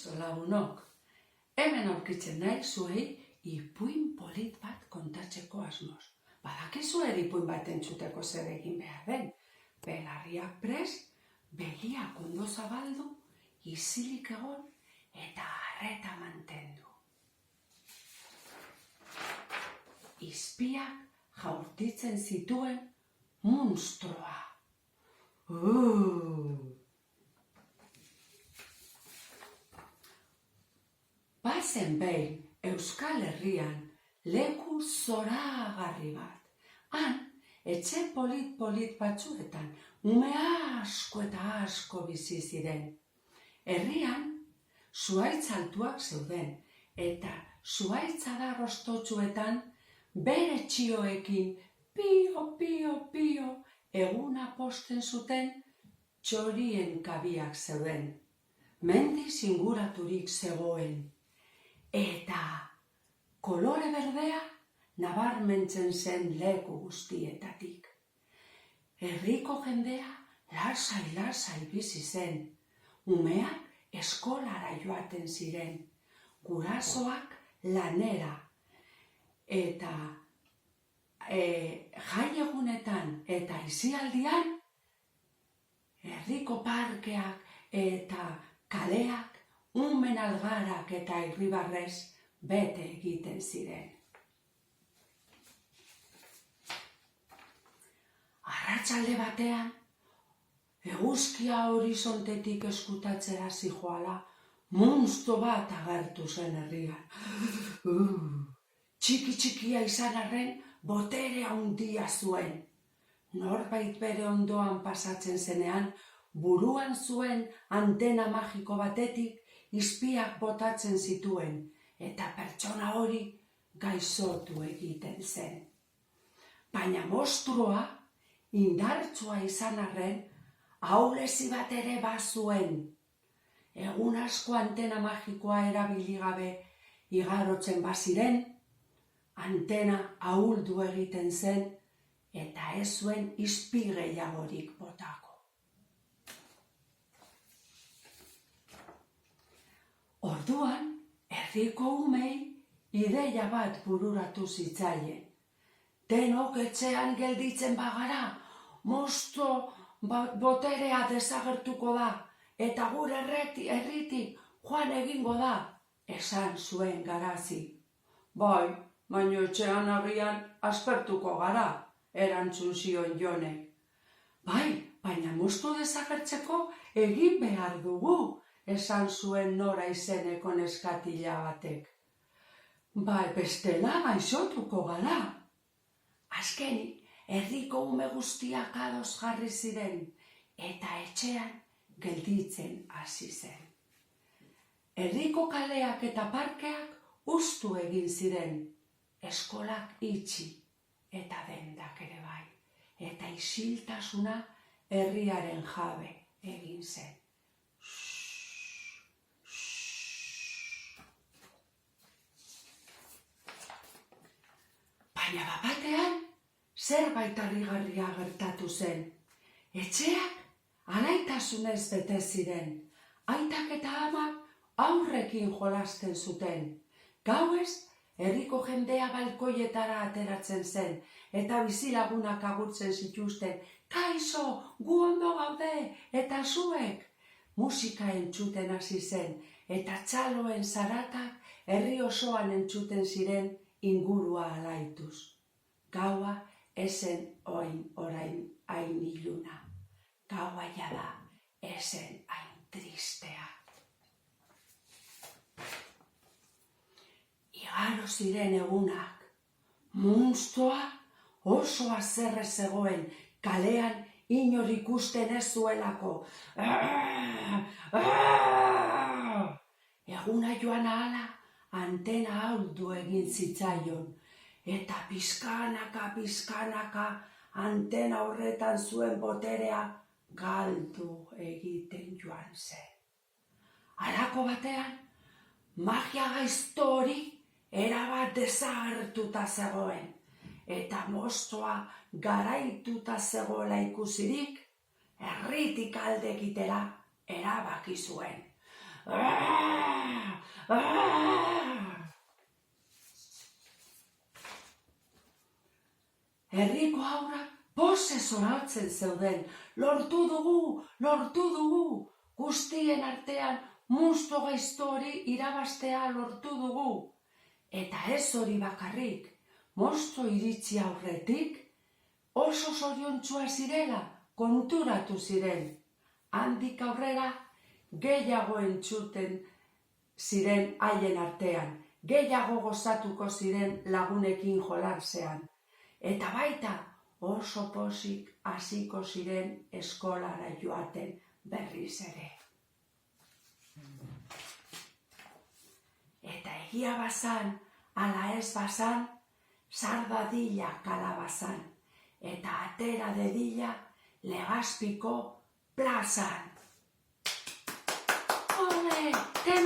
Kaixo lagunok, hemen aurkitzen nahi zuei ipuin polit bat kontatzeko asmoz. Badakizuet ipuin bat entzuteko zer egin behar den. Belarriak prest, begiak ondo zabaldu, isilik egon eta arreta mantendu. Izpiak jaurtitzen zituen munstroa. Bazen behin Euskal Herrian leku zoragarri bat. Han, etxe polit batzuetan, ume asko eta asko bizi ziren. Herrian, zuhaitz altuak zeuden, eta zuhaitz adar ostotsuetan bere txioekin pio eguna posten zuten txorien kabiak zeuden. Mendiz inguraturik zegoen. Eta kolore berdea nabarmentzen zen leku guztietatik. Herriko jendea lasai bizi zen. Umeak eskolara joaten ziren, gurasoak lanera. Eta jai egunetan eta aisialdian, herriko parkeak eta kaleak umen algarak eta irribarrez bete egiten ziren. Arratsalde batean, eguzkia horizontetik eskutatzera zijoala, munstro bat agertu zen herrian. Txikia izan arren, botere handia zuen. Norbait bere ondoan pasatzen zenean, buruan zuen antena magiko batetik izpiak botatzen zituen, eta pertsona hori gaixotu egiten zen. Baina monstruoa, indartsua izan arren, ahulezi bat ere bazuen. Egun asko antena magikoa erabili gabe igarotzen baziren, antena ahuldu egiten zen, eta ez zuen izpi gehiagorik botako. Orduan, herriko umei ideia bat bururatu zitzaien. Denok etxean gelditzen bagara, monstro boterea desagertuko da, eta gure herritik joan egingo da, esan zuen Garazi. Bai, baina etxean agian aspertuko gara, erantzun zion Jonek. Bai, baina monstro desagertzeko egin behar dugu, esan zuen Nora izeneko neskatila batek. Bai, bestela gaixotuko gara. Azkenik, herriko ume guztiak ados jarri ziren, eta etxean gelditzen hasi zen. Herriko kaleak eta parkeak hustu egin ziren, eskolak itxi eta dendak ere bai, eta isiltasuna herriaren jabe egin zen. Baina bapatean, zerbait harrigarria gertatu zen. Etxeak alaitasunez bete ziren. Aitak eta amak aurrekin jolasten zuten. Gauez, herriko jendea balkoietara ateratzen zen, eta bizilagunak agurtzen zituzten. Kaixo, gu ondo gaude, eta zuek. Musika entzuten hasi zen, eta txaloen zaratak herri osoan entzuten ziren ingurua alaituz. Gaua esen orain hain iluna. Gaua jada esen hain tristea. Igaro ziren egunak. Munstroa oso haserre zegoen, kalean inor ikusten ez zuelako. Eguna joan ahala, antena ahuldu egin zitzaion, eta pizkanaka antena horretan zuen boterea galdu egiten joan zen. Halako batean, magia gaizto hori erabat desagertuta zegoen, eta monstruoa garaituta zegoela ikusirik, herritik alde egitera erabaki zuen. herriko haurrak pozez oratzen zeuden. Lortu dugu, guztien artean musto gaizto hori irabaztea lortu dugu. Eta ez hori bakarrik, monstro iritsi aurretik, oso zoriontsua zirela konturatu ziren. Handik aurrera gehiago entzuten ziren haien artean, gehiago gozatuko ziren lagunekin jolarzean. Eta baita oso pozik hasiko ziren eskolara joaten berriz ere. Eta egia bazan, ala ez bazan, sar dadila kalabazan, eta atera dedila Legazpiko plazan.